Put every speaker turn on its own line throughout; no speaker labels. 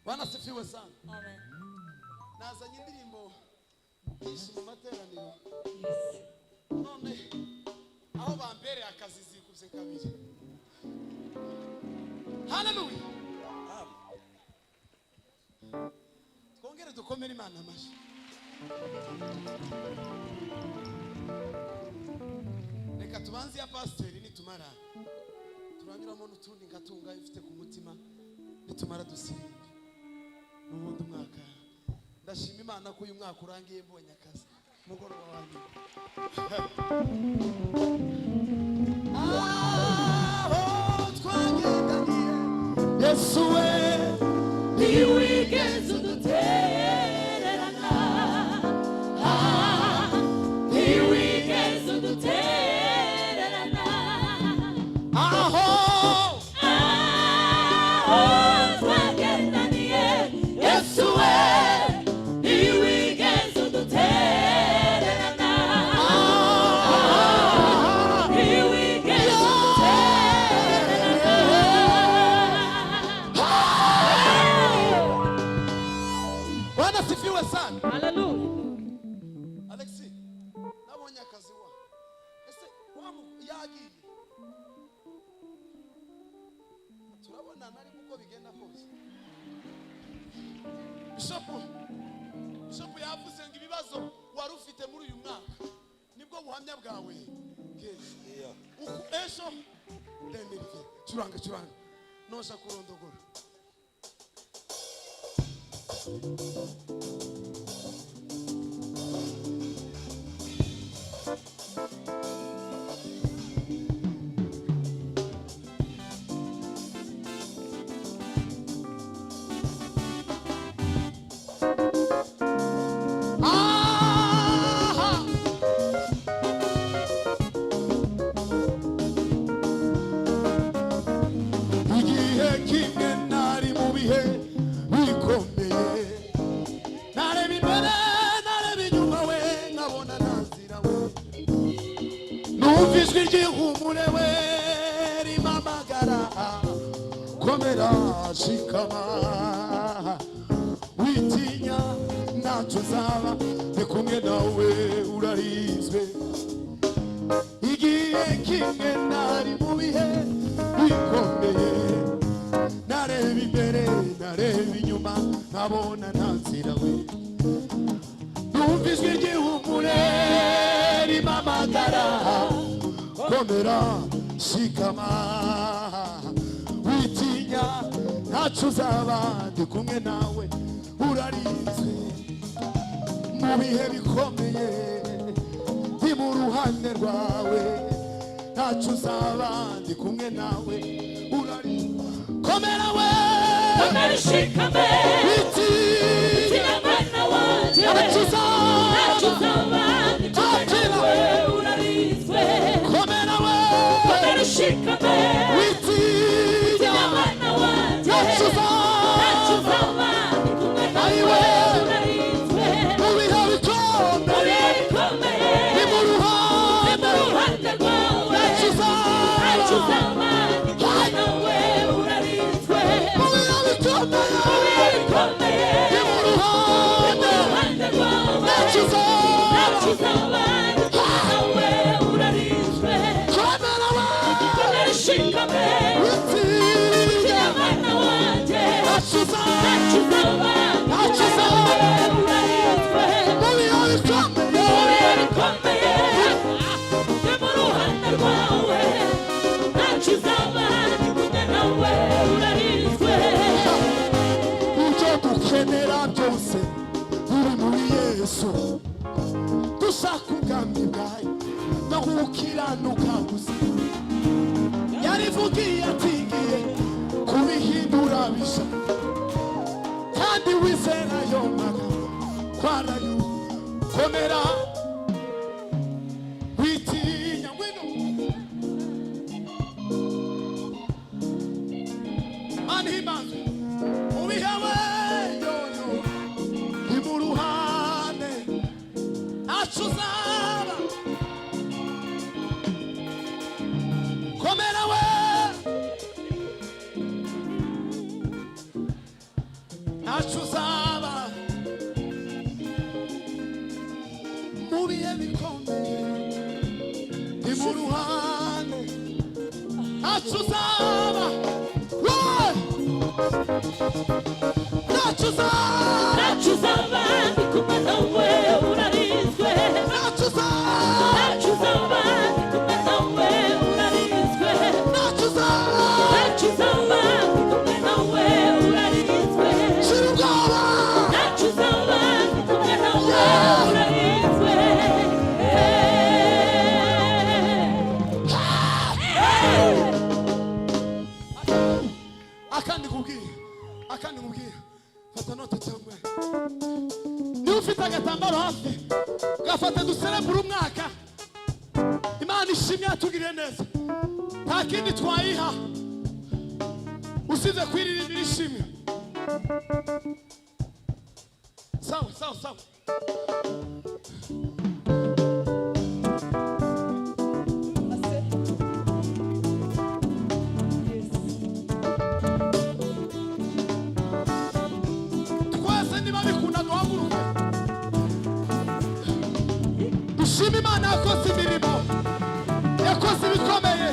Wanasifiwe sana.
Amen.
Nazanye indirimbo nyinshi mu materaniro.
Yes.
None aho bambere akazi zikuze kabiri. Hallelujah. Twongere dukomere Imana amashi. Reka tubanze ya pasiteri nitumara turanyuramo n'utundi ngatunga ifite ku mutima nitumara dusirimbe n'ubundi mwaka. Ndashima Imana ko uyu mwaka urangiye mbonye akazi mugoroba wanjye. Twagendaniye Yesu we
ntiwigeze udutererana, ntiwigeze udutererana,
aho
twagendaniye Yesu we ntiwigeze udutererana, ntiwigeze
wanasifiwe sana.
Hallelujah.
Alexi, nabonye akazi wa. Ese wamu yagiye. Turabona nari kuko bigenda kose. Bishop yavuze ngo ibibazo wari ufite muri uyu mwaka nibwo buhamya bwawe. Uku esho ndemirike. Curanga. Nosha kurondogora. Igihe kimwe nari mu bihe bikomeye, nareba imbere nareba inyuma we nkabona nazira we, numva ijwi ry'ihumure we rimpamagara, komera shikama witinya ntacyo uzaba ndi kumwe nawe urarizwe. Igihe kimwe nari mu bihe bikomeye, nareba imbere nareba inyuma nkabona nta nzira we, numva ijwi ry'ihumure rimpamagara, komera shikama witinya ntacyo uzaba ndi kumwe nawe urarinzwe. Mu bihe bikomeye ndi mu ruhande rwawe, ntacyo uzaba ndi kumwe nawe urarinzwe. Komera we
Komera shikame witinya mwana wanje, ntacyo uzaba ndi kumwe nawe urarinzwe.
komera we
Komera shikame witinya mwana wanje, ntacyo uzaba ndi kumwe nawe urarinzwe.
mu bihe bikomeye ndi mu ruhande
rwawe,
ntacyo
ntacyo
uzaba
uzaba ndi kumwe nawe urarinzwe.
mu bihe bikomeye ndi mu ruhande ntacyo uzaba komera we witinya ntacyo uzaba mu bihe bikomeye ibyo dukenera byose biri muri Yesu. Dushaka ubwami bwayo no gukiranuka gusa, yarivugiye atigiye kubihindura bisha, kandi wizera ayo magambo kwarayo. Komera witinya ngwino mani himanze ubihawe yoyo ndi mu ruhande ntacyo uzaba. Komera we ntacyo uzaba mu bihe bikomeye ni mu ruhande ntacyo uzaba ntacyo uzaba
ndi kumwe nawe urarinzwe
ntacyo uzaba
ntacyo uzaba ndi kumwe nawe urarinzwe
ntacyo uzaba
ntacyo uzaba ndi kumwe nawe urarinzwe
shira ubwoba
ntacyo uzaba ndi kumwe nawe urarinzwe
akandi nkubwire fata note cyangwa niba ufite agatambaro hafi gafate duserebure umwaka Imana ishimwe yatugiriye neza nta kindi twayiha usibye kwiririmbira ishimwe sawa sawa sawa dushima Imana yakoze imirimo yakoze ibikomeye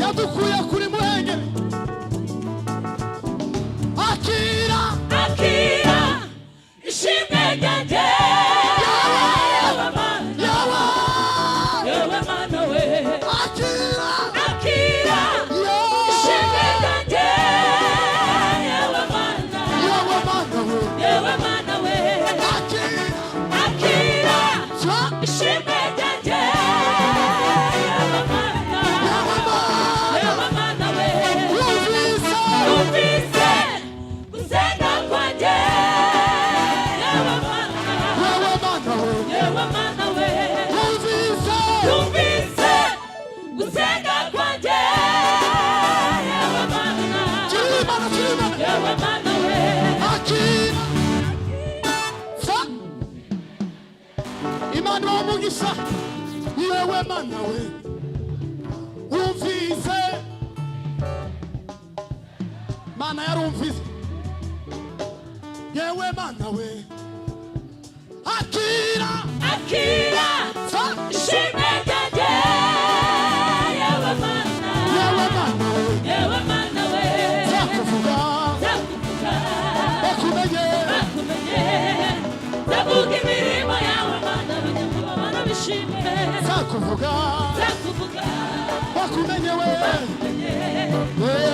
yadukuye kuri muhengeri akira
ishimwe ryanjye yewe mana we
akira
ishimwe ryanjye yewe mana we akira ishimwe ryanjye yewe mana we yumvise gusenga kwanjye yewe mana we yumvise gusenga kwanjye yewe mana we
Imana umugisha yewe mana we umvise mana yarumvise yewe mana we akira
ishimwe ryanjye yewe mana we
zakuvuga bakumenye
zavuga imirimo yawe mana abanyamubabaro bishimye
zakuvuga bakumenye we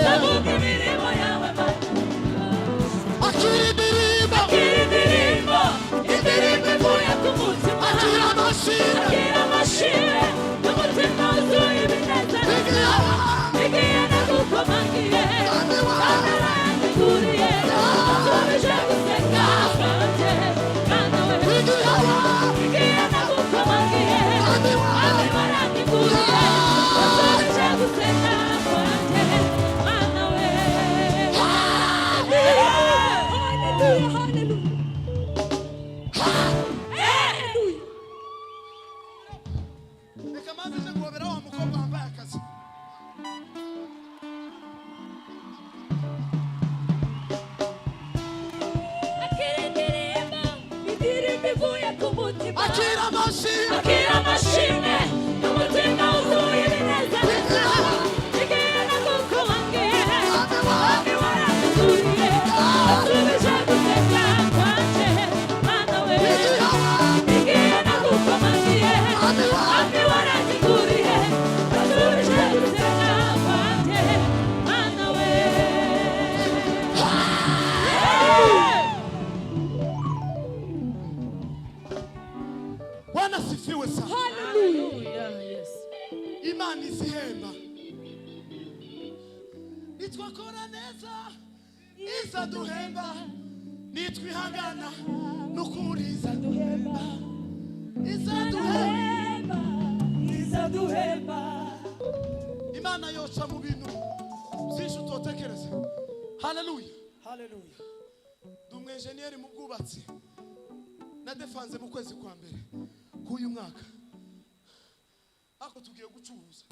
zavuga imirimo yawe mana
akira indirimbo
ivuye ku mutima
akira amashimwe
n'umutima wuzuye ibinezero igiye nagukomangiye kandi warangiguriye wasubije guseka kwanjye mana we igiye nagukomangiye kandi warangiguriye wasubije guseka kwanjye mana we
reka maze nje guhobera wa mukobwa wambaye akazi
indirimbo ivuye ku mutima
akira
amashimwe n'umutima wuzuye ibinezero igiye nagukomangiye kandi warangiguriye wasubije guseka kwanjye mana we igiye nagukomangiye kandi warangiguriye wasubije guseka kwanjye mana we
Bwana sifiwe sana.
Hallelujah. Yes.
Imana izihemba nitwakora neza izaduhemba nitwihangana n'ukuri izaduhemba Imana yoca mu bintu byinshi utotekereza. Haleluya ndi umwenjeniyeri mu bwubatsi nadefanze mu kwezi kwa mbere k'uyu mwaka ako tugiye gucuruza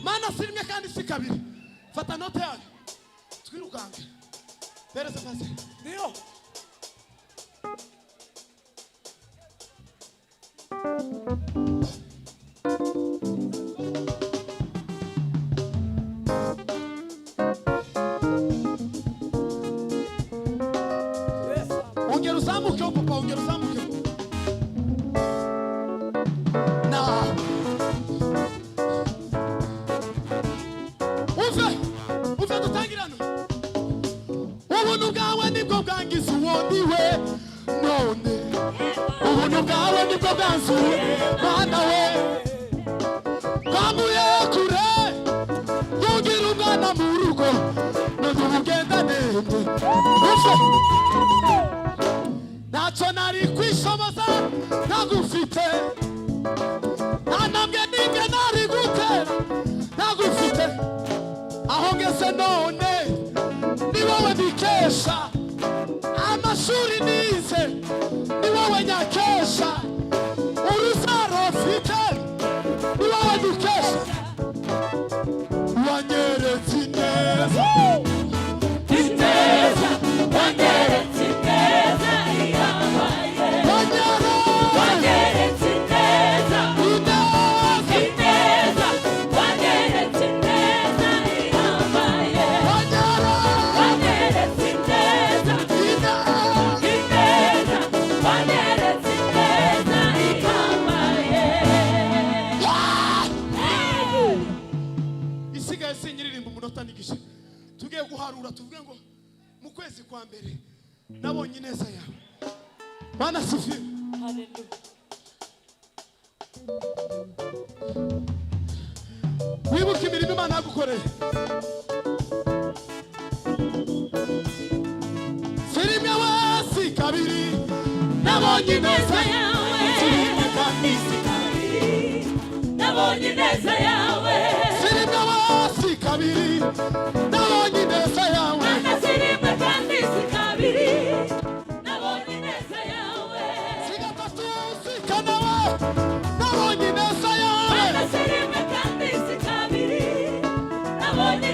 Mana si rimwe kandi si kabiri. Fata note yawe. Twirukanke. Bereza pastor.
Ndio.
Ongera uzamuke papa, ongera uzamuke. Na. Uve dutangirana. Ubuntu bwawe nibwo bwangiza uwondiwe none. Ubuntu bwawe nibwo bwanzuye Mana we. Kamuye kure. Tugira umwana mu rugo. None ugenda nende. Nacho nari kwishoboza ntagufite. Ntanambwe nimwe nari gutera ntagufite. Aho ngeze none ni wowe bikesha. Amashuri nize ni wowe nyakesha. Uruzaro ufite ni wowe dukesha. Wanyeretse ineza.
Ineza, wanyeretse ineza ihambaye. Wanyeretse ineza. Ineza, wanyeretse ineza ihambaye. Wanyeretse ineza. Ineza, wanyeretse ineza ihambaye.
Isigaye sinyiririmba umunota n'igice. Tugiye guharura tuvuge ngo mu kwezi kwa mbere nabonye ineza yawe. Bana sifiwe.
Hallelujah.
Wibuke imirimo Imana yagukoreye. Sirimwe wasi kabiri nabonye ineza yawe. Sirimwe kandi si kabiri
Nabonye ineza yawe.
Sirimwe wasi kabiri nabonye ineza yawe.
Mana sirimwe kandi si kabiri. Nabonye ineza yawe.
Sigatatu sikanawe nabonye ineza yawe.
Mana sirimwe kandi si kabiri. Nabonye